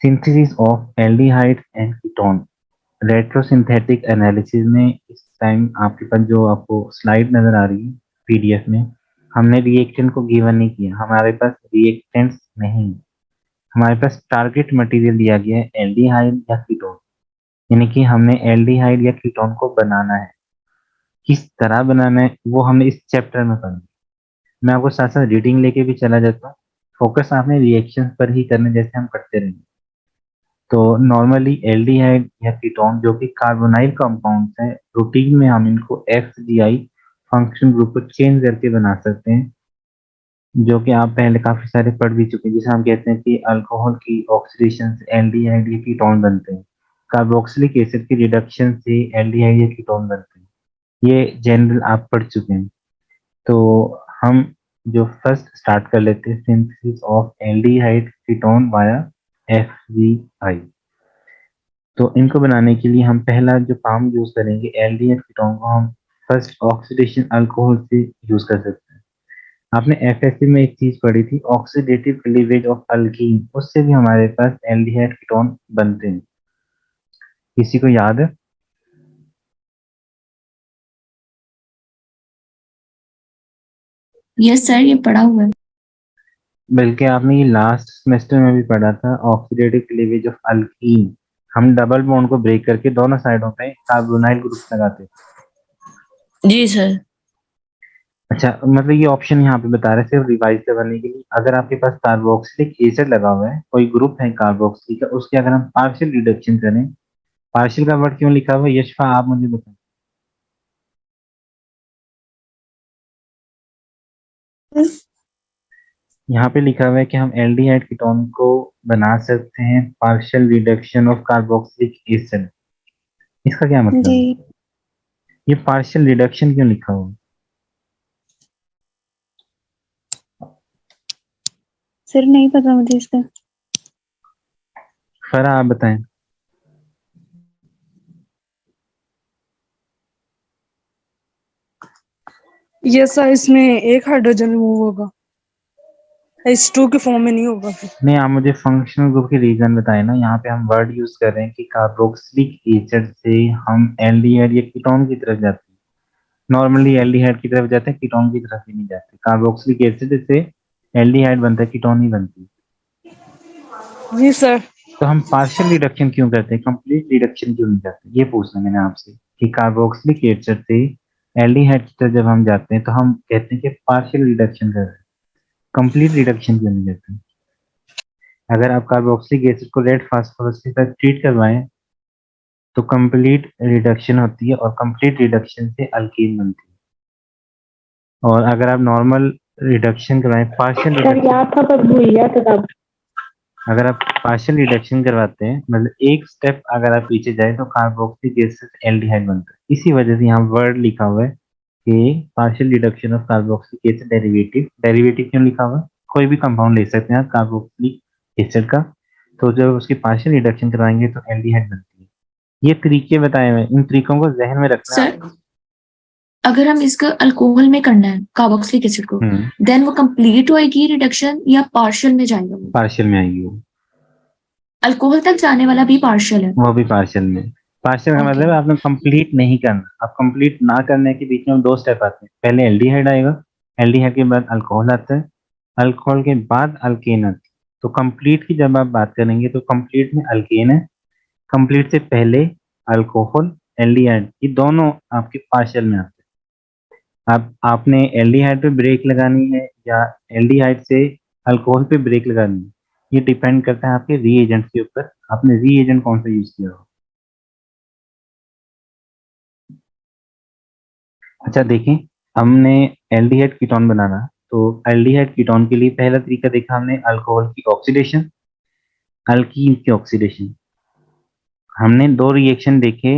Synthesis of aldehyde and ketone. Retrosynthetic analysis में इस time आपके पास जो आपको स्लाइड नजर आ रही है पीडीएफ में, हमने रिएक्टेंट को गिवन नहीं किया, हमारे पास रिएक्टेंट्स नहीं, हमारे पास टारगेट मटेरियल दिया गया है एल्डिहाइड या कीटोन, यानी कि हमने एल्डिहाइड या कीटोन को बनाना है। किस तरह बनाना है वो हमें इस चैप्टर में पढ़ना है। मैं आपको साथ साथ रीडिंग लेके भी चला जाता हूँ। फोकस आपने रिएक्शन पर ही करने जैसे हम करते रहेंगे। तो नॉर्मली एल्डिहाइड या कीटोन जो कि कार्बोनाइल कंपाउंड्स हैं, रूटीन में हम इनको FGI फंक्शन ग्रुप को चेंज करके बना सकते हैं, जो कि आप पहले काफी सारे पढ़ भी चुके हैं। जिसे हम कहते हैं कि अल्कोहल की ऑक्सीडेशन से एल्डिहाइड या कीटोन बनते हैं, कार्बोक्सिलिक एसिड की रिडक्शन से एल्डिहाइड या कीटोन बनते हैं। ये जनरल आप पढ़ चुके हैं। तो हम जो फर्स्ट स्टार्ट कर लेते हैं synthesis of aldehyde ketone via FGI। तो इनको बनाने के लिए हम पहला जो काम यूज करेंगे एल्डिहाइड कीटोन को हम फर्स्ट ऑक्सीडेशन अल्कोहल से यूज कर सकते हैं। आपने FSC में एक चीज पढ़ी थी ऑक्सीडेटिव क्लीवेज ऑफ अल्कीन, उससे भी हमारे पास एल्डिहाइड कीटोन बनते हैं। किसी को याद है? यस सर, ये पढ़ा हुआ है। बल्कि आपने ये लास्ट सेमेस्टर में भी पढ़ा था ऑक्सीडेटिव क्लीवेज ऑफ अल्कीन। हम डबल बॉन्ड को ब्रेक करके दोनों साइडों पे कार्बोनाइल ग्रुप लगाते हैं। जी सर। अच्छा, मतलब ये ऑप्शन यहाँ पे बता रहे सिर्फ रिवाइज करने के लिए। अगर आपके पास कार्बोक्सिलिक एसिड लगा हुआ है, कोई ग्रुप है कार्बोक्सिलिक का, उसके अगर हम पार्शियल रिडक्शन करें, पार्शियल का वर्ड क्यों लिखा हुआ है यशफा, आप मुझे बताएं। यहाँ पे लिखा हुआ है कि हम एल्डिहाइड कीटोन को बना सकते हैं partial reduction of carboxylic acid. इसका क्या मतलब है? जी ये पार्शियल रिडक्शन क्यों लिखा हुआ है? सर, नहीं पता मुझे इसका। फरा आप बताएं। ये सर इसमें एक हाइड्रोजन रिमूव होगा, H2 के फॉर्म में नहीं होगा फिर। नहीं, आप मुझे फंक्शनल ग्रुप के रीजन बताए ना। यहाँ पे हम वर्ड यूज कर रहे हैं कि कार्बोक्सिलिक एसिड से हम एल्डिहाइड या कीटोन की तरफ जाते हैं। नॉर्मली एल्डिहाइड की तरफ जाते हैं, कीटोन की तरफ ही नहीं जाते। कार्बोक्सिलिक एसिड से एल्डिहाइड बनता है, कीटोन नहीं बनती। जी सर। तो हम पार्शियल रिडक्शन क्यों करते हैं, कंप्लीट रिडक्शन क्यों नहीं करते, ये पूछना मैंने आपसे कि कार्बोक्सिलिक एसिड से एल्डिहाइड की तरफ जब हम जाते हैं तो हम कहते हैं कि पार्शियल रिडक्शन कर रहे हैं, कंप्लीट रिडक्शन क्यों नहीं करते। अगर आप कार्बोक्सिलिक एसिड को रेड फास्फोरस के साथ ट्रीट करवाएं तो कंप्लीट रिडक्शन होती है, और कंप्लीट रिडक्शन से अल्कीन बनती है। और अगर आप नॉर्मल रिडक्शन करवाएं, पार्शियल सर रिडक्शन, याद था पर भूल गया किताब। अगर आप पार्शियल रिडक्शन करवाते हैं, मतलब एक स्टेप अगर आप पीछे जाए तो कार्बोक्सिलिक एसिड एल्डिहाइड बनता है। इसी वजह से यहाँ वर्ड लिखा हुआ है कि partial reduction of carboxylic acid derivative. Derivative क्यों लिखा हुआ है? कोई भी कंपाउंड ले सकते हैं आप कार्बोक्सिलिक एसिड का, तो जब उसकी पार्शियल रिडक्शन करवाएंगे तो एल्डिहाइड बनती है। ये तरीके बताए हुए, इन तरीकों को जहन में रखना है सर, अगर हम इसका अल्कोहल में करना है कार्बोक्सिलिक एसिड को, आपको। देन वो कंप्लीट होएगी रिडक्शन या पार्शियल में जाएगा? वो पार्शियल में आएगी वो अल्कोहल तक जाने वाला भी पार्शियल है? वो भी पार्शियल में। पार्शियल का मतलब है आपने कंप्लीट नहीं करना। आप कंप्लीट ना करने के बीच में दो स्टेप आते हैं, पहले एल्डिहाइड आएगा, एल्डिहाइड के बाद अल्कोहल आता है, अल्कोहल के बाद अल्केन आता है। तो कंप्लीट की जब आप बात करेंगे तो कंप्लीट में अल्केन है, कंप्लीट से पहले अल्कोहल, एल्डिहाइड, ये दोनों आपके पार्शियल में आते हैं। अब आपने एल्डिहाइड पे ब्रेक लगानी है या एल्डिहाइड से अल्कोहल पे ब्रेक लगानी है, ये डिपेंड करता है आपके रीएजेंट के ऊपर, आपने रीएजेंट कौन सा यूज किया हो। अच्छा देखें, हमने एल्डिहाइड कीटोन बनाना, तो एल्डिहाइड कीटोन के लिए पहला तरीका देखा हमने अल्कोहल की ऑक्सीडेशन, अल्कीन की ऑक्सीडेशन। हमने दो रिएक्शन देखे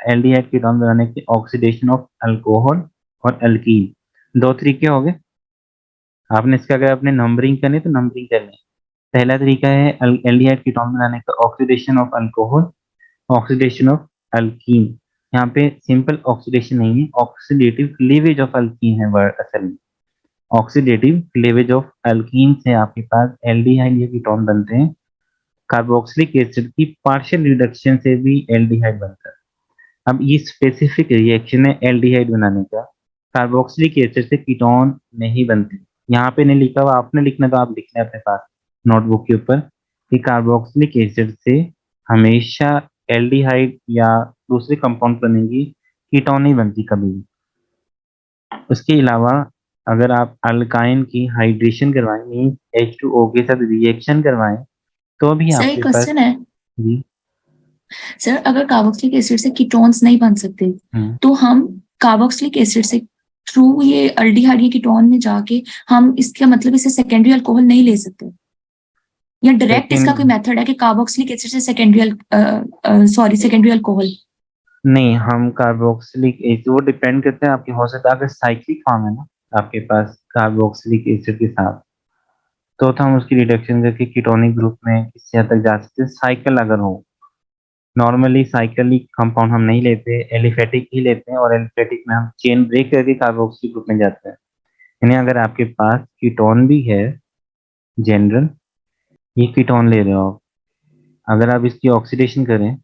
एल्डिहाइड कीटोन बनाने के, ऑक्सीडेशन ऑफ अल्कोहल और अल्कीन। दो तरीके हो गए। आपने इसका अगर आपने नंबरिंग करनी तो नंबरिंग करनी। पहला तरीका है एल्डिहाइड कीटोन बनाने का oxidation of alcohol, oxidation of alkyne. यहाँ पे सिंपल ऑक्सीडेशन नहीं है, ऑक्सीडेटिव क्लीवेज ऑफ अल्कीन है वर्ड असल में। ऑक्सीडेटिव क्लीवेज ऑफ अल्कीन से आपके पास एल्डिहाइड या कीटोन बनते हैं। कार्बोक्सिलिक एसिड की पार्शियल रिडक्शन से भी एल्डिहाइड बनता है। अब ये स्पेसिफिक रिएक्शन है एल्डिहाइड बनाने का, कार्बोक्सिलिक एसिड से कीटोन नहीं बनती। यहाँ पे नहीं लिखा हुआ, आपने लिखना तो आप लिख लें अपने पास नोटबुक के ऊपर कि कार्बोक्सिलिक एसिड से हमेशा एल्डिहाइड या दूसरे कंपाउंड बनेंगी, कीटोन नहीं बनती कभी भी। उसके अलावा अगर आप अल्काइन की हाइड्रेशन करवाएं, मीन H2O के साथ रिएक्शन करवाएं, तो भी सर एक आपके पास क्वेश्चन है जी सर, अगर कार्बोक्सिलिक एसिड से कीटोन्स नहीं बन सकते तो हम कार्बोक्सिलिक एसिड से थ्रू ये अल्डिहाइड या कीटोन में जाके हम इसका मतलब इसे सेकेंडरी अल्कोहल नहीं ले सकते, या डायरेक्ट इसका कोई मेथड है कि कार्बोक्सिलिक एसिड से सेकेंडरी अल्कोहल? नहीं, हम कार्बोक्सिलिक एसिड वो डिपेंड करते हैं आपके, हो सकता है अगर साइक्लिक फॉर्म है ना आपके पास कार्बोक्सिलिक एसिड के साथ, तो हम उसकी रिडक्शन करके कीटोनिक ग्रुप में किसी हद तक जा सकते हैं, साइकिल अगर हो। नॉर्मली साइक्लिक कंपाउंड हम नहीं लेते, एलिफेटिक ही लेते हैं, और एलिफेटिक में हम चेन ब्रेक करके कार्बोक्सिलिक ग्रुप में जाते हैं। यानी अगर आपके पास कीटोन भी है जनरल, ये कीटोन ले रहे हो आप, अगर आप इसकी ऑक्सीडेशन करें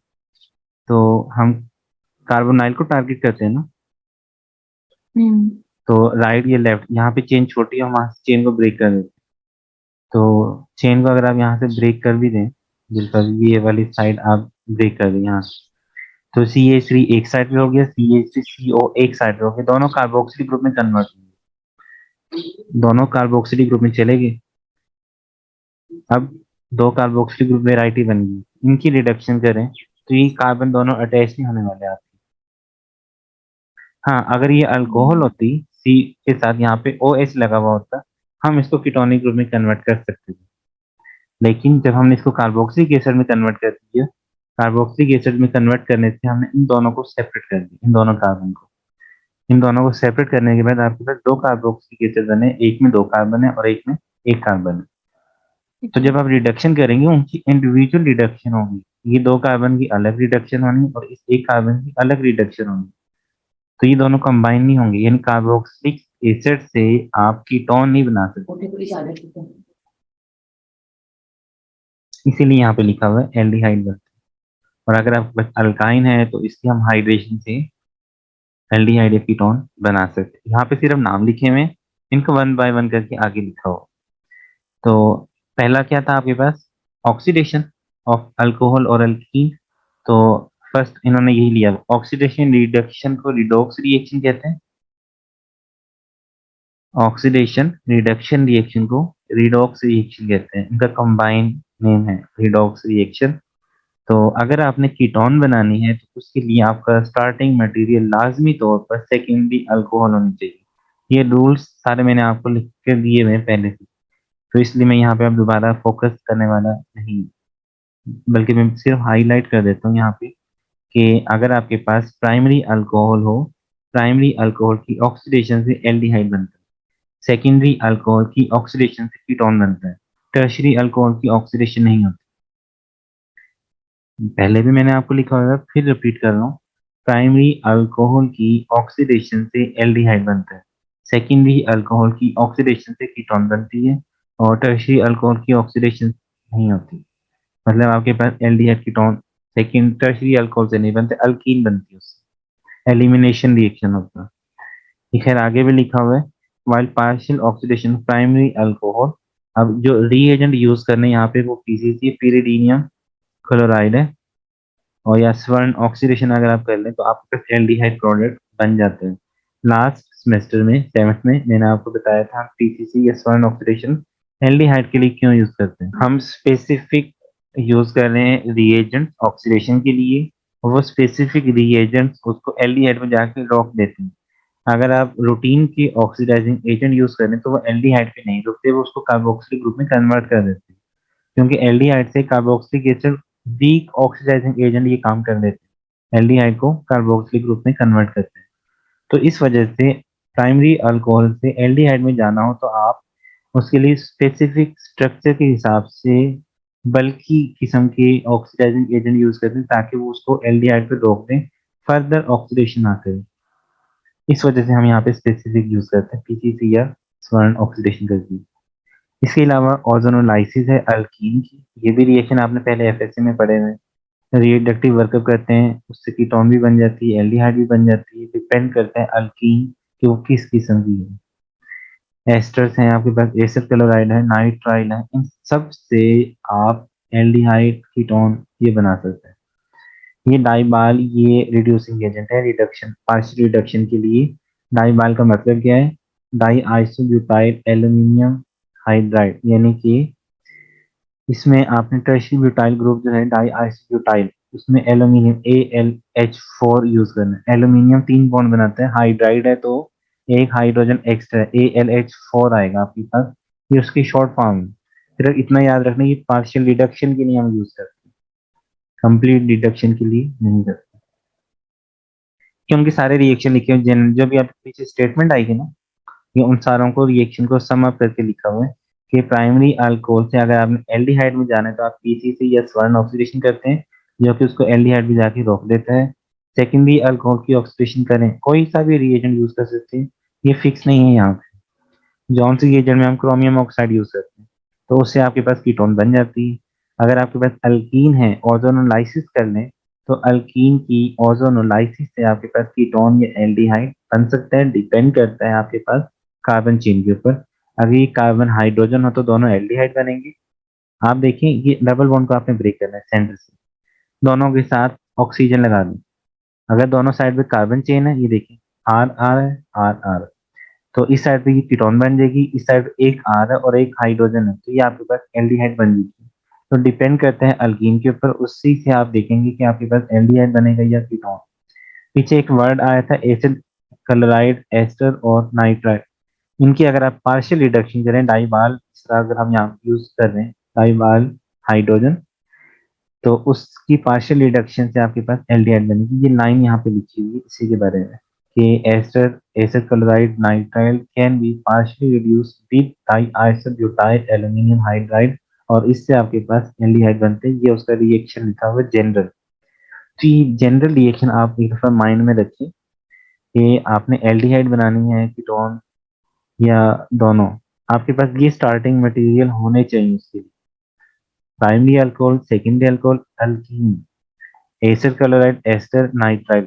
तो हम कार्बोनाइल को टारगेट करते हैं ना, हम्म, तो राइट या लेफ्ट, यहाँ पे चेन छोटी है, हम वहाँ से चेन को ब्रेक कर देते हैं। तो चेन को अगर आप यहाँ से ब्रेक कर भी दें, बिल्कुल ये वाली साइड आप ब्रेक कर दें यहाँ से, तो CH3 एक साइड पे हो गया, CH3CO एक साइड पे हो गया, दोनों कार्बोक्सिलिक ग्रुप में कन्वर्ट होंगे, दोनों कार्बोक्सिलिक ग्रुप में चले गए। अब दो कार्बोक्सिलिक ग्रुप वेराइटी बन गई, इनकी रिडक्शन करें तो ये कार्बन दोनों अटैच नहीं होने वाले आपके। हाँ, अगर ये अल्कोहल होती सी के साथ यहाँ पे OH लगा हुआ होता, हम इसको कीटोनिक ग्रुप में कन्वर्ट कर सकते थे, लेकिन जब हमने इसको कार्बोक्सिलिक एसिड में कन्वर्ट कर दिया, कार्बोक्सिलिक एसिड में कन्वर्ट करने से हमने इन दोनों को सेपरेट कर दिया, इन दोनों कार्बन को, इन दोनों को सेपरेट करने के बाद आपके पास दो कार्बोक्सिलिक एसिड बने, एक में दो कार्बन है और एक में एक कार्बन है। तो जब आप रिडक्शन करेंगे उनकी इंडिविजुअल रिडक्शन होगी, ये दो कार्बन की अलग रिडक्शन होनी और इस एक कार्बन की अलग रिडक्शन होगी, तो ये दोनों कंबाइन नहीं होंगे, यानी कार्बोक्सिलिक एसिड से आप कीटोन नहीं बना सकते, इसीलिए यहाँ पे लिखा हुआ है एल्डिहाइड बनता है। और अगर आपके पास अल्काइन है तो इसकी हम हाइड्रेशन से एल्डिहाइड या कीटोन बना सकते हैं। यहाँ पे सिर्फ नाम लिखे हुए हैं, इनको वन बाय वन करके आगे लिखा हो। तो पहला क्या था आपके पास, ऑक्सीडेशन ऑफ अल्कोहल और अल्कीन। तो फर्स्ट इन्होंने यही लिया, ऑक्सीडेशन रिडक्शन को रिडॉक्स रिएक्शन कहते हैं, ऑक्सीडेशन रिडक्शन रिएक्शन को रिडॉक्स रिएक्शन कहते हैं, इनका कंबाइंड नेम है रिडॉक्स रिएक्शन। तो अगर आपने कीटोन बनानी है तो उसके लिए आपका स्टार्टिंग मटेरियल लाजमी तौर पर सेकेंडरी अल्कोहल होनी चाहिए। ये रूल्स सारे मैंने आपको लिख कर दिए हुए हैं पहले से, तो इसलिए मैं यहाँ पे अब दोबारा फोकस करने वाला नहीं, बल्कि मैं सिर्फ हाईलाइट कर देता हूँ यहाँ पे कि अगर आपके पास प्राइमरी अल्कोहल हो, प्राइमरी अल्कोहल की ऑक्सीडेशन से एल्डिहाइड बनता है, सेकेंडरी अल्कोहल की ऑक्सीडेशन से कीटोन बनता है, टर्शरी अल्कोहल की ऑक्सीडेशन नहीं होती। पहले भी मैंने आपको लिखा होगा, फिर रिपीट कर रहा हूँ, प्राइमरी अल्कोहल की ऑक्सीडेशन से एल्डिहाइड बनता है, सेकेंडरी अल्कोहल की ऑक्सीडेशन से कीटोन बनती है, और टर्शरी अल्कोहल की ऑक्सीडेशन नहीं होती। मतलब आपके पास aldehyde ketone second tertiary alcohol से नहीं बनते, अल्कीन बनती है, उससे एलिमिनेशन रिएक्शन होता है। ये खैर आगे भी लिखा हुआ है, while partial oxidation primary alcohol. अब जो रीएजेंट यूज करने यहाँ पे वो PCC पीरिडीनियम क्लोराइड है, और या स्वर्ण ऑक्सीडेशन अगर आप कर लें तो आपके पास एल्डिहाइड प्रोडक्ट बन जाते हैं। लास्ट सेमेस्टर में 7th में मैंने आपको बताया था PCC या स्वर्ण ऑक्सीडेशन एल्डिहाइड के लिए क्यों यूज करते हैं। हम स्पेसिफिक यूज कर रहे हैं रिएजेंट ऑक्सीडेशन के लिए, और वो स्पेसिफिक रिएजेंट्स उसको एल्डिहाइड में जाके रोक देते हैं। अगर आप रूटीन की ऑक्सीडाइजिंग एजेंट यूज करें तो वो एल्डिहाइड पे नहीं रुकते, वो उसको कार्बोक्सिलिक ग्रुप में कन्वर्ट कर देते हैं, क्योंकि एल्डिहाइड से carboxylic acid weak oxidizing agent ये काम कर देते हैं, एल्डिहाइड को कार्बोक्सिलिक ग्रुप में कन्वर्ट करते हैं। तो इस वजह से प्राइमरी अल्कोहल से एल्डिहाइड में जाना हो तो आप उसके लिए स्पेसिफिक स्ट्रक्चर के हिसाब से बल्कि किस्म के ऑक्सीडाइजिंग एजेंट यूज करते हैं, ताकि वो उसको एल्डिहाइड पे रोक दें, फर्दर ऑक्सीडेशन ना करे। इस वजह से हम यहाँ पे स्पेसिफिक यूज करते हैं PCC या स्वर्ण ऑक्सीडेशन करके। इसके अलावा ओजोनोलाइसिस है अल्कीन की, ये भी रिएक्शन आपने पहले एफएससी में पढ़े हुए, रिडक्टिव वर्कअप करते हैं, उससे कीटोन भी बन जाती है, एल्डिहाइड भी बन जाती है, डिपेंड करता है अल्कीन कि वो किस किस्म की है। एस्टर्स हैं आपके पास, एसिड क्लोराइड है, नाइट्राइल है, इन सब से आप एल्डिहाइड कीटोन ये बना सकते हैं। ये डाइबाल ये रिड्यूसिंग एजेंट है रिडक्शन, पार्शियल रिडक्शन के लिए। डाइबाल का मतलब क्या है? डाई आइसोब्यूटाइल एल्यूमिनियम हाइड्राइड, यानी कि इसमें आपने टर्शियल ब्यूटाइल ग्रुप जो है डाई आइसोब्यूटाइल, उसमें एल्यूमिनियम AlH4 यूज करना है। एल्यूमिनियम 3 बॉन्ड बनाता है, हाइड्राइड है तो एक हाइड्रोजन एक्स्ट्रा है, AlH4 आएगा आपके पास, ये उसकी शॉर्ट फॉर्म है। सिर्फ इतना याद रखना कि पार्शियल रिडक्शन के लिए हम यूज करते हैं, कंप्लीट रिडक्शन के लिए नहीं करते, क्योंकि सारे रिएक्शन लिखे हुए जो भी आपके पीछे स्टेटमेंट आएगी ना, ये उन सारों को रिएक्शन को सम अप करके लिखा हुआ है कि प्राइमरी अल्कोहल से अगर आपने एल्डिहाइड में जाना है तो आप पीसी से या स्वर्ण ऑक्सीडेशन करते हैं, जो कि उसको एल्डिहाइड में जाके रोक देता है। सेकेंडरी अल्कोहल की ऑक्सीडेशन करें, कोई सा भी रिएजेंट यूज कर सकते हैं, ये फिक्स नहीं है यहाँ पे। जौन सी रिएजेंट में हम क्रोमियम ऑक्साइड यूज करते हैं तो उससे आपके पास कीटोन बन जाती है। अगर आपके पास अल्कीन है, ओजोनोलाइसिस कर लें तो अल्कीन की ओजोनोलाइसिस से आपके पास कीटोन या एल्डिहाइड बन सकता है, डिपेंड करता है आपके पास कार्बन चेन के ऊपर। अगर ये कार्बन हाइड्रोजन हो तो दोनों एल्डिहाइड बनेंगे। आप देखिए ये डबल बॉन्ड को आपने ब्रेक करना है सेंटर से, दोनों के साथ ऑक्सीजन लगा दें। अगर दोनों साइड पे कार्बन चेन है, ये देखिए आर आर है, आर आर, तो इस साइड पे ये कीटोन बन जाएगी, इस साइड पे एक आर है और एक हाइड्रोजन है, तो ये आपके पास एल्डिहाइड बन जाएगी। तो डिपेंड करता है अल्कीन के ऊपर, उसी से आप देखेंगे कि आपके पास एल्डिहाइड बनेगा या कीटोन। पीछे एक वर्ड आया था एसिड क्लोराइड एस्टर और नाइट्राइड, इनकी अगर आप पार्शियल रिडक्शन करें, डाइबाल अगर हम यहाँ यूज कर रहे हैं डाइबाल हाइड्रोजन, तो उसकी पार्शियल रिडक्शन से आपके पास एल्डिहाइड बनेगी। ये लाइन यहाँ पे लिखी हुई है इसी के बारे में कि ester acid chloride nitrile can be partially reduce with diisobutyl aluminium hydride, और इससे आपके पास एल्डिहाइड बनते हैं। ये उसका रिएक्शन लिखा हुआ है जनरल। तो ये जनरल रिएक्शन आप एक दफा माइंड में रखिए कि आपने एल्डिहाइड बनानी है कीटोन या दोनों, आपके पास ये स्टार्टिंग मटेरियल होने चाहिए उसके लिए। Primary alcohol, secondary alcohol, alkene, acid chloride ester nitrile,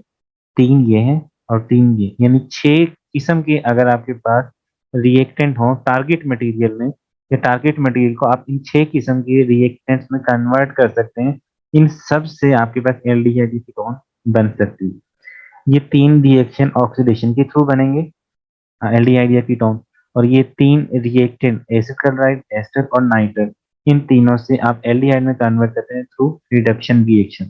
3 ये हैं और 3 ये, यानी 6 किस्म के अगर आपके पास रिएक्टेंट हो टारगेट मटेरियल में, या टारगेट मटेरियल को आप इन 6 किस्म के रिएक्टेंट्स में कन्वर्ट कर सकते हैं, इन सब से आपके पास एल्डिहाइड कीटोन बन सकती है। ये 3 रिएक्शन ऑक्सीडेशन के थ्रू बनेंगे एल्डिहाइड या कीटोन, और ये 3 रिएक्टेंट एसिड क्लोराइड एस्टर और नाइट्राइल, इन तीनों से आप एल्डिहाइड में कन्वर्ट करते हैं थ्रू रिडक्शन रिएक्शन।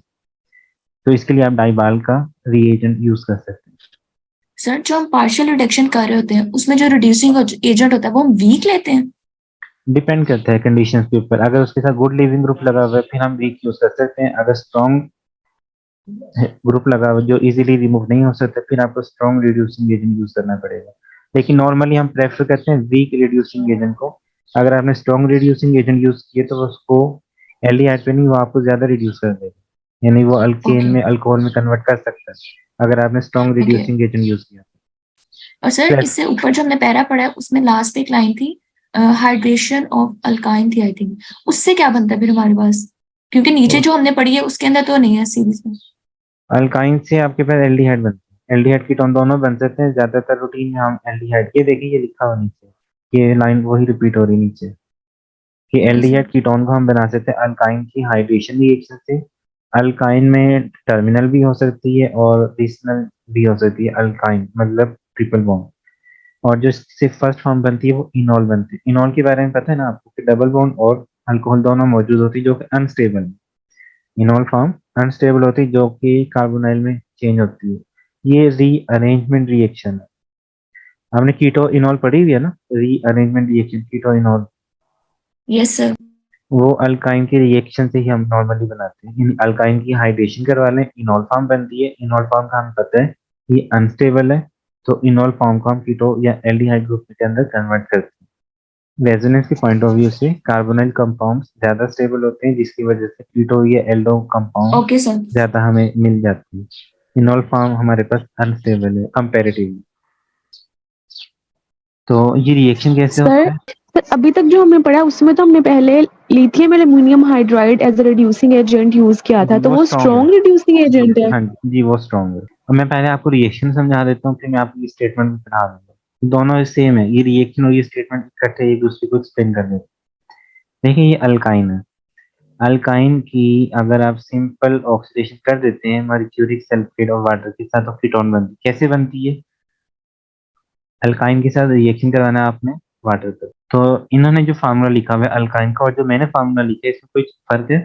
तो इसके लिए आप डाइबाल का रिएजेंट यूज कर सकते हैं। सर जो हम पार्शियल रिडक्शन कर रहे होते हैं उसमें जो रिड्यूसिंग एजेंट होता है वो हम वीक लेते हैं? डिपेंड करता है कंडीशंस के ऊपर, अगर उसके साथ गुड लिविंग ग्रुप लगा हुआ है फिर हम वीक यूज कर सकते हैं, अगर स्ट्रॉन्ग ग्रुप लगा हुआ जो इजीली रिमूव नहीं हो सकता फिर आपको स्ट्रॉन्ग रिड्यूसिंग एजेंट यूज करना पड़ेगा। लेकिन नॉर्मली हम प्रेफर करते हैं वीक रिड्यूसिंग एजेंट को। अगर आपने स्ट्रॉन्ग रिड्यूसिंग एजेंट यूज किए तो उसको एल्डिहाइड पे नहीं, वो आपको ज्यादा रिड्यूस कर देगा, यानी वो अल्केन ओके में अल्कोहल में कन्वर्ट कर सकता है अगर आपने strong okay. Reducing agent use किया। और सर इससे ऊपर जो हमने पैरा पढ़ा है उसमें लास्ट पे एक लाइन थी हाइड्रेशन ऑफ अल्काइन थी आई थिंक, उससे क्या बनता है फिर हमारे पास? क्योंकि नीचे जो हमने पढ़ी है उसके अंदर तो नहीं है सीरीज में। अल्काइन से आपके पास एल्डिहाइड बनते हैं, एल्डिहाइड कीटोन दोनों बन सकते हैं, ज्यादातर रूटीन में हम एल्डिहाइड, ये देखिए ये लिखा हुआ नीचे, ये लाइन वही रिपीट हो रही नीचे कि ओके सर। एल्डिहाइड कीटोन को हम बना सकते हैं अल्काइन की हाइड्रेशन रिएक्शन से। अल्काइन में टर्मिनल भी हो सकती है और रिजनल भी हो सकती है, अल्काइन मतलब ट्रिपल बॉन्ड, और जो इससे फर्स्ट फॉर्म बनती है वो इनॉल बनती है। इनॉल के बारे में पता है ना आपको कि डबल बॉन्ड और अल्कोहल दोनों मौजूद होती है जो कि अनस्टेबल है। इनॉल फॉर्म अनस्टेबल होती है जो कि कार्बोनाइल में चेंज होती है। ये रीअरेंजमेंट रिएक्शन है, आपने कीटो इनॉल पढ़ी हुई है ना, रीअरेंजमेंट रिएक्शन कीटो इनॉल, यस सर। वो अल्काइन के रिएक्शन से ही हम नॉर्मली बनाते हैं। इन अल्काइन की हाइड्रेशन करवा लें, इनॉल फॉर्म बनती है। इनॉल फॉर्म का हमें पता है ये अनस्टेबल है, तो इनॉल फॉर्म को हम कीटो या एल्डिहाइड ग्रुप के अंदर कन्वर्ट करते हैं। रेजोनेंस के पॉइंट ऑफ व्यू से कार्बोनाइल कंपाउंड्स ज्यादा स्टेबल होते हैं, जिसकी वजह से कीटो या एल्डो कंपाउंड ओके सर। ज्यादा हमें मिल जाती है। इनॉल फॉर्म हमारे पास अनस्टेबल है कंपैरेटिवली। तो ये रिएक्शन कैसे होता सर है? अभी तक जो हमने पढ़ा उसमें तो हमने पहले lithium aluminium hydride as a reducing agent use किया था, जी तो वो वो स्ट्रॉन्ग है। स्ट्रॉन्ग रिड्यूसिंग जी एजेंट है। हाँ जी वो स्ट्रॉन्ग है। और मैं पहले आपको रिएक्शन समझा देता हूँ, फिर मैं आपको स्टेटमेंट भी पढ़ा दूंगा। दोनों सेम है, ये रिएक्शन और ये स्टेटमेंट इकट्ठे एक दूसरे को एक्सप्लेन कर देते हैं। देखिए ये अल्काइन है। अल्काइन की अगर आप सिंपल ऑक्सीडेशन कर देते हैं मर्क्यूरिक सल्फेट और वाटर के साथ, तो कीटोन बनती है। कैसे बनती है? अल्काइन के साथ रिएक्शन करवाना है आपने वाटर का। तो इन्होंने जो फार्मूला लिखा हुआ है अल्काइन का और जो मैंने फार्मूला लिखा है, इसमें कोई फर्क है?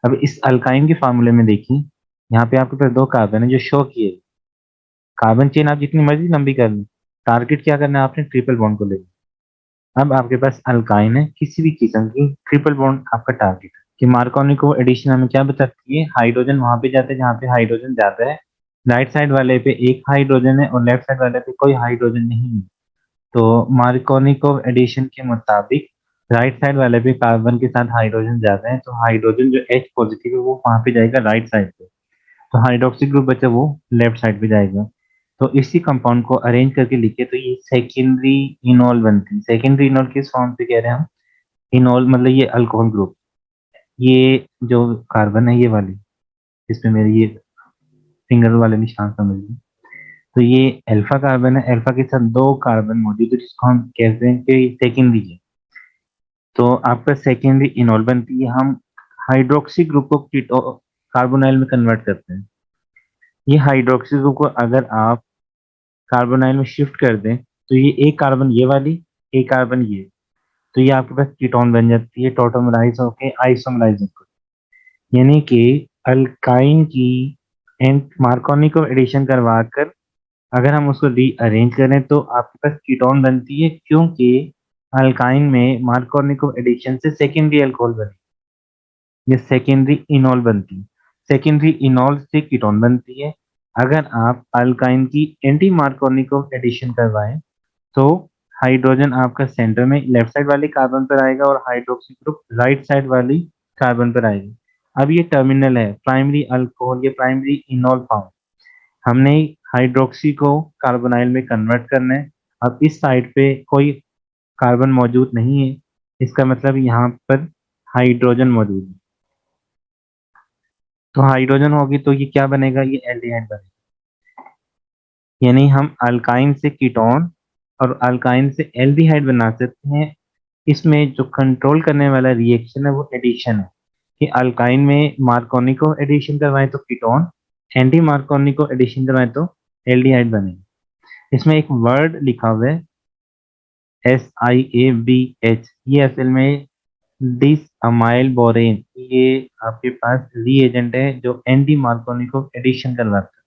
अब इस अल्काइन के फार्मूले में देखिए, यहाँ पे आपके पास दो कार्बन है जो शो किए। कार्बन चेन आप जितनी मर्जी लंबी कर लें, टारगेट क्या करना है आपने? ट्रिपल बॉन्ड को लेना। अब आपके पास अल्काइन है किसी भी किस्म की, ट्रिपल बॉन्ड आपका टारगेट है। कि मार्कोनिको एडिशन हमें क्या बताती है? हाइड्रोजन वहां पे जाता है जहाँ पे हाइड्रोजन जाता है। राइट साइड वाले पे एक हाइड्रोजन है और लेफ्ट साइड वाले पे कोई हाइड्रोजन नहीं है। तो मार्कोनिको एडिशन के मुताबिक राइट साइड वाले पे कार्बन के साथ हाइड्रोजन जाता है, तो हाइड्रोजन जो H पॉजिटिव है वो वहां पे जाएगा राइट साइड पे। तो हाइड्रोक्सी ग्रुप बचा वो लेफ्ट साइड पे जाएगा। तो इसी कंपाउंड को अरेंज करके लिखे तो ये सेकेंडरी इनॉल बनती है। सेकेंडरी इनॉल किस फॉर्म पे कह रहे हैं हम? इनॉल मतलब ये अल्कोहल ग्रुप। ये जो कार्बन है ये वाली, इसमें मेरी ये फिंगर वाले निशान समझ लीजिए। तो ये अल्फा कार्बन है, अल्फा के साथ दो कार्बन मौजूद है जिसको हम कहते हैं कि सेकेंडरी है। तो आपका सेकेंडरी इनॉल बनती है। हम हाइड्रोक्सी ग्रुप को कार्बोनाइल में कन्वर्ट करते हैं। ये हाइड्रोक्सी ग्रुप को अगर आप कार्बोनाइल में शिफ्ट कर दें तो ये एक कार्बन ये वाली, एक कार्बन ये, तो ये आपके पास कीटोन बन जाती है टोटोमराइज होके आइसोमराइज होकर। यानी कि अल्काइन की एंड मार्कोनी को एडिशन करवा कर अगर हम उसको रीअरेंज करें तो आपके पास कीटोन बनती है, क्योंकि अल्काइन में मार्कोनिको एडिशन से सेकेंडरी अल्कोहल बनी, ये सेकेंडरी इनॉल बनती है। सेकेंडरी इनॉल से कीटोन बनती है। अगर आप अल्काइन की एंटी मार्कोनिको एडिशन करवाएं तो हाइड्रोजन आपका सेंटर में लेफ्ट साइड वाली कार्बन पर आएगा और हाइड्रोक्सी ग्रुप राइट साइड वाली कार्बन पर आएगी। अब ये टर्मिनल है प्राइमरी अल्कोहल, ये प्राइमरी इनॉल फॉर्म। हमने हाइड्रोक्सी को कार्बोनाइल में कन्वर्ट करना है। अब इस साइड पे कोई कार्बन मौजूद नहीं है, इसका मतलब यहाँ पर हाइड्रोजन मौजूद है। तो हाइड्रोजन होगी तो ये क्या बनेगा? ये एल्डिहाइड बनेगा। यानी हम अल्काइन से कीटोन और अल्काइन से एल्डिहाइड बना सकते हैं। इसमें जो कंट्रोल करने वाला रिएक्शन है वो एडिशन है। कि अल्काइन में मार्कोनिको एडिशन करवाएं तो कीटोन, एंटी मार्कोनिको एडिशन करवाएं तो एल्डिहाइड बनेगा। इसमें एक वर्ड लिखा हुआ है SiABH, ये असल में डिस अमाइल बोरेन, ये आपके पास रीएजेंट है जो एंटी मार्कोनिको एडिशन करवाता है।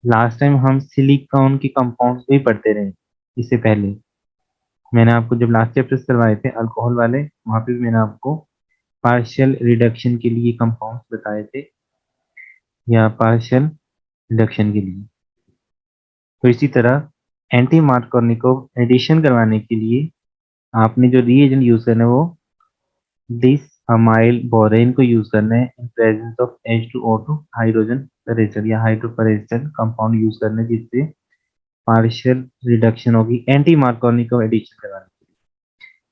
लास्ट टाइम हम सिलिकॉन के कंपाउंड्स भी पढ़ते रहे। इससे पहले मैंने आपको जब लास्ट चैप्टर्स करवाए थे अल्कोहल वाले, वहां पे भी मैंने आपको पार्शियल रिडक्शन के लिए कंपाउंड्स बताए थे, या पार्शियल रिडक्शन के लिए। तो इसी तरह एंटी मार्कोनिको एडिशन करवाने के लिए आपने जो रीएजेंट यूज करना है वो डिस अमाइल बोरेन को यूज करना है in presence of H2O2 hydrogen peroxide या हाइड्रोपेरिस्टर कंपाउंड यूज करना है, जिससे पार्शियल रिडक्शन होगी एंटी मार्कोनिको एडिशन करवाने के लिए।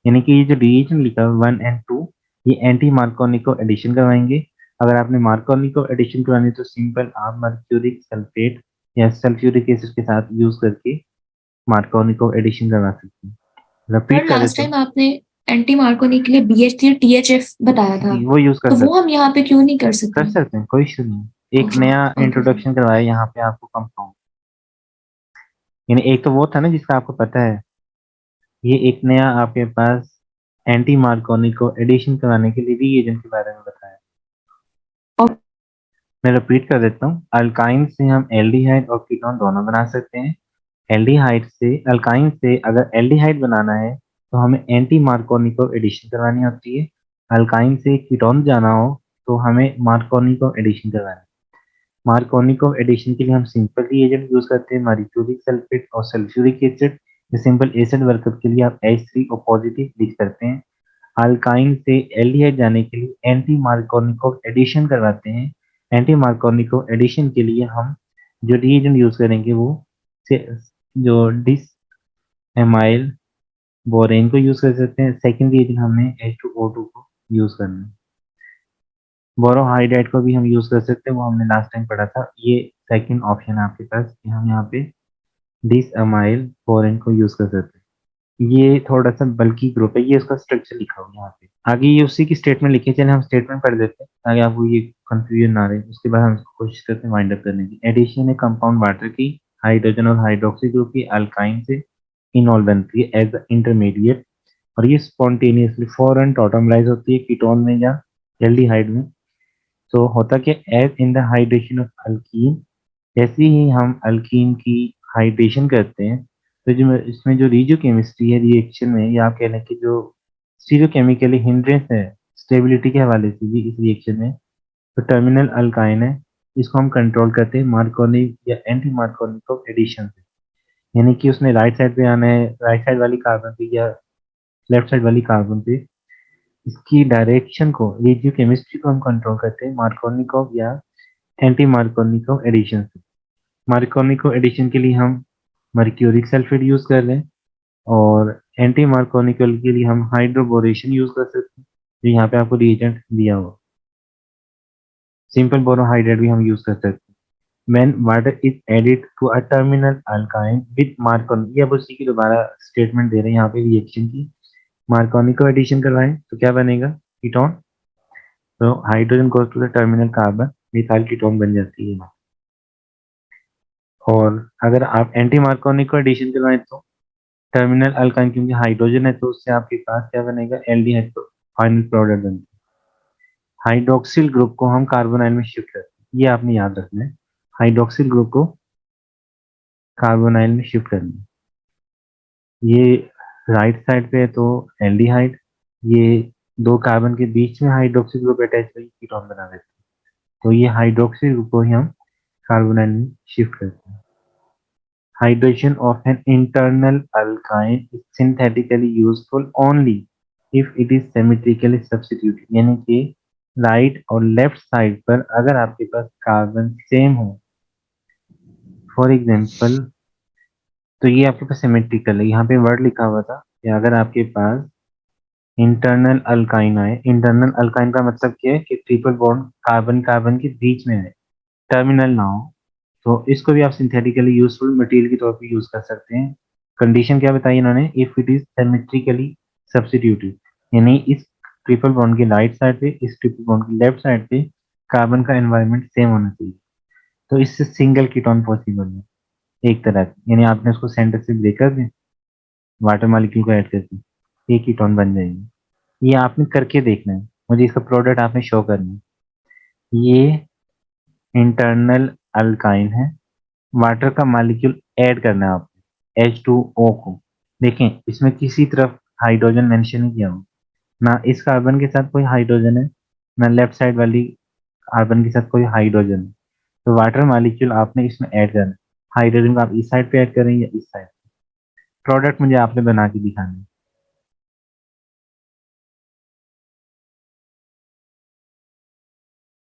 यानी कि ये जो रिएजेंट लिखा है 1 और 2, ये एंटी मार्कोनिको एडिशन करवाएंगे। अगर आपने मार्कोनिको एडिशन करवानी है तो सिंपल आप मर्क्यूरिक सल्फेट या सल्फ्यूरिक एसिड के साथ यूज करके मार्कोनिको एडिशन करवा सकते हैं। सर रिपीट कर लास्ट देते टाइम आपने एंटी मार्कोनी के लिए BH3 THF बताया था, हैं, वो यूज कर तो वो सकते हम यहाँ पे क्यों नहीं कर कर सकते? सकते हैं, कोई इशू नहीं। एक ओके नया ओके सर। इंट्रोडक्शन करवाया यहाँ पे आपको कंपाउंड। यानी एक तो वो था ना जिसका आपको पता है, ये एक नया आपके पास एंटी मार्कोनिको एडिशन कराने के लिए रीएजेंट के बारे में बताया। और मैं रिपीट कर देता हूँ, अल्काइन से हम एल्डिहाइड और कीटोन दोनों बना सकते हैं। एल्डिहाइड से अल्काइन से अगर एल्डिहाइड बनाना है तो हमें एंटी मार्कोनिको एडिशन करवानी होती है। अल्काइन से कीटोन जाना हो तो हमें मार्कोनिको एडिशन करवानी है। मार्कोनिको एडिशन के लिए हम सिंपल रिएजेंट यूज करते हैं मर्क्यूरिक सल्फेट और sulphuric acid. Simple acid workup के लिए आप H3O पॉजिटिव लिख सकते हैं। अल्काइन से एल्डिहाइड जाने के लिए एंटी मार्कोनिको एडिशन करवाते हैं। एंटी मार्कोनिको एडिशन के लिए हम जो रिएजेंट यूज करेंगे वो जो डिस एमाइल बोरेन को यूज कर सकते हैं। सेकेंड रिएजेंट हमने H2O2 को यूज करना है। बोरोहाइड्राइड को भी हम यूज कर सकते हैं, वो हमने लास्ट टाइम पढ़ा था। ये सेकंड ऑप्शन है आपके पास कि हम यहाँ पे डिस अमाइल बोरेन को यूज कर सकते हैं। ये थोड़ा सा बल्कि ग्रुप है, ये उसका स्ट्रक्चर लिखा हुआ है यहाँ पे। आगे ये उसी की स्टेटमेंट लिखी है, चलिए हम स्टेटमेंट पढ़ देते हैं ताकि आपको ये कंफ्यूजन ना रहे। उसके बाद हम कोशिश करते हैं वाइंड अप करने की। एडिशन है कंपाउंड वाटर की हाइड्रोजन और हाइड्रोक्सी ग्रुप की अल्काइन से इनॉल बनती है एज द इंटरमीडिएट, और ये स्पॉन्टेनियसली फॉरन टॉटमलाइज होती है कीटोन में या एल्डिहाइड में। तो होता क्या, as in the hydration of alkene, जैसे ही हम अल्कीन की हाइड्रेशन करते हैं तो जो इसमें जो रिजियोकेमिस्ट्री है रिएक्शन में, या आप कह लें कि जो स्टीरियोकेमिकली हिंड्रेंस है स्टेबिलिटी के हवाले से भी इस रिएक्शन में, तो टर्मिनल अल्काइन है, इसको हम कंट्रोल करते हैं मार्कोनिक या एंटी मार्कोनिक एडिशन से। यानी कि उसने राइट साइड पे आना है, राइट साइड वाली कार्बन पे या लेफ्ट साइड वाली कार्बन पे, इसकी डायरेक्शन को रेडियोकेमिस्ट्री को हम कंट्रोल करते हैं मार्कोनिकोव या एंटी मार्कोनिकोव एडिशन से। मार्कोनिकोव एडिशन के लिए हम मर्क्यूरिक सल्फेट यूज कर लें, और एंटी मार्कोनिकल के लिए हम हाइड्रोबोरेशन यूज कर सकते हैं, जो यहाँ पे आपको रिएजेंट दिया हुआ। सिंपल बोरोहाइड्रेट भी हम यूज कर सकते हैं। When water is added to a terminal alkyne with Marconi, ये अब उसी की दोबारा स्टेटमेंट दे रहे हैं यहाँ पे रिएक्शन की। मार्कोनी को एडिशन करवाएं तो क्या बनेगा, कीटोन। तो hydrogen goes to the terminal carbon, methyl ketone बन जाती है। और अगर आप एंटी मार्कोनी को एडिशन करवाएं तो टर्मिनल अल्काइन, क्योंकि हाइड्रोजन है तो उससे आपके पास क्या बनेगा, एल्डिहाइड फाइनल प्रोडक्ट बनता है। हाइड्रोक्सिल ग्रुप को हम कार्बोनाइल में शिफ्ट करते हैं, ये आपने याद रखना है। हाइड्रोक्सिल ग्रुप को कार्बोनाइल में शिफ्ट करना है। ये राइट साइड पे है तो एल्डिहाइड, ये दो कार्बन के बीच में हाइड्रोक्सी ग्रुप अटैच करके कीटोन बना देते हैं, तो ये हाइड्रोक्सी ग्रुप को ही हम कार्बोनाइल में शिफ्ट करते हैं। Hydration of an internal alkyne is synthetically useful only if it is symmetrically substituted, यानी कि राइट और लेफ्ट साइड पर अगर आपके पास कार्बन सेम हो, फॉर एग्जांपल, तो ये आपके पास सिमेट्रिकल है। यहाँ पे वर्ड लिखा हुआ था कि अगर आपके पास इंटरनल अल्काइन आए, इंटरनल अल्काइन का मतलब क्या है कि ट्रिपल बॉन्ड कार्बन कार्बन के बीच में है, टर्मिनल ना हो, तो इसको भी आप सिंथेटिकली यूजफुल मटेरियल के तौर पे यूज कर सकते हैं। कंडीशन क्या बताई इन्होंने, if it is symmetrically substituted, यानी इस ट्रिपल बॉन्ड की राइट साइड पे, इस ट्रिपल बॉन्ड की लेफ्ट साइड पे कार्बन का एनवायरनमेंट सेम होना चाहिए, तो इससे सिंगल कीटोन पॉसिबल है एक तरह की। यानी आपने उसको सेंटर से ब्रेकर दें, वाटर मॉलिक्यूल को ऐड करके एक कीटोन बन जाएगी। ये आपने करके देखना है, मुझे इसका प्रोडक्ट आपने शो करना है। ये इंटरनल अल्काइन है, वाटर का मॉलिक्यूल ऐड करना है आपको H2O को। देखें इसमें किसी तरफ हाइड्रोजन मेंशन नहीं किया हो, ना इस कार्बन के साथ कोई हाइड्रोजन है, ना लेफ्ट साइड वाली कार्बन के साथ कोई हाइड्रोजन है। तो वाटर मॉलिक्यूल आपने इसमें ऐड करना है, हाइड्रोजन को आप इस साइड पे ऐड करें या इस साइड। प्रोडक्ट मुझे आपने बना के दिखाना है।